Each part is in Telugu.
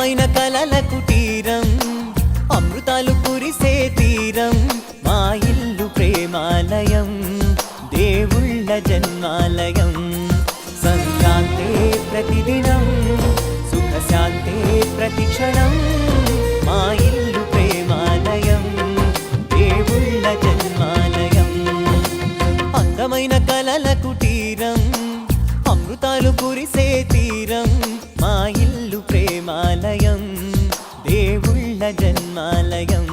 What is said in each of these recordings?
అందమైన కలల కుటీరం అమృతాలు కురిసే తీరం మా ఇల్లు ప్రేమాలయం దేవుళ్ళ జన్మాలయం సంక్రాంతే ప్రతిదినం సుఖశాంతే ప్రతిక్షణం మా ఇల్లు ప్రేమాలయం దేవుళ్ళ జన్మాలయం అందమైన కలల కుటీరం అమృతాలు కురిసే తీరం మా ఇల్లు ప్రేమాలయం దేవుళ్ళ జన్మాలయం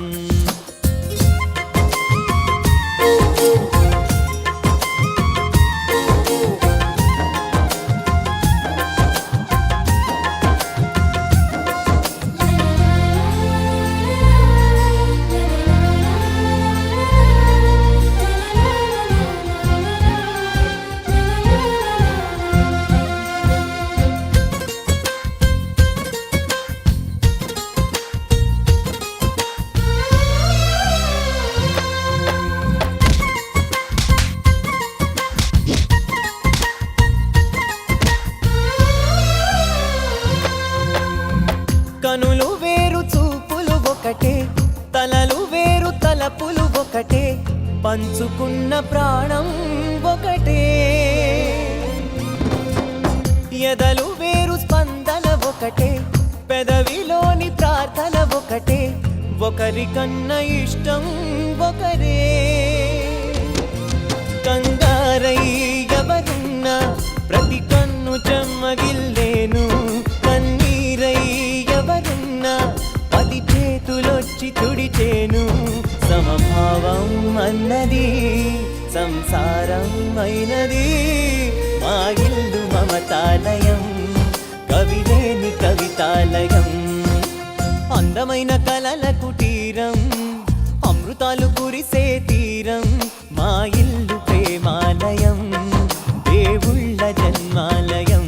కనులు వేరు చూపులు ఒకటే తలలు వేరు తలపులు ఒకటే పంచుకున్న ప్రాణం ఒకటే ఎదలు వేరు స్పందన ఒకటే పెదవిలోని ప్రార్థన ఒకటే ఒకరికన్నా ఇష్టం ఒకరే కంగారై ఎవరున్నా ప్రతి కన్ను చెమ్మగిల్లేను కన్నీరై ఎవరున్నా పది చేతులొచ్చి తుడిచేను సమభావం అన్నది సంసారం అయినది మా ఇల్లు మమతాలయం కవిలేని కవితాలయం అందమైన కలల కుటీరం అమృతాలు కురిసే తీరం మా ఇల్లు ప్రేమాలయం దేవుళ్ళ జన్మాలయం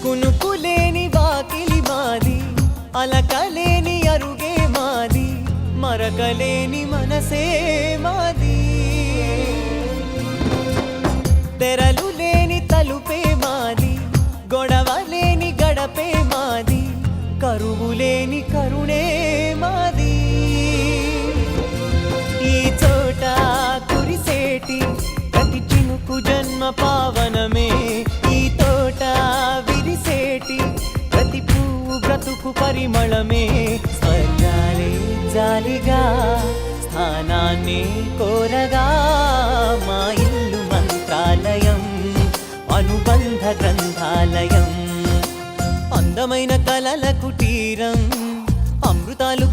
కునుకులేని వాకిలి మాది అలకలేని అరుగే మాది మరకలేని మనసే మాది తెరలు లేని తలుపే మాది గొడవ లేని గడపే మాది కరువు లేని కరుణే మాది ఈ చోట కురిసేటి ప్రతి చినుకు జన్మ పావనమే ఈ తోట విరిసేటి ప్రతి పువ్వు బ్రతుకు పరిమళమే స్వర్గాలే జాలిగా స్థానాన్ని కోరగా మా ఇల్లు మంత్రాలయం అనుబంధ గ్రంథాలయం అందమైన కలల కుటీరం అమృతాలు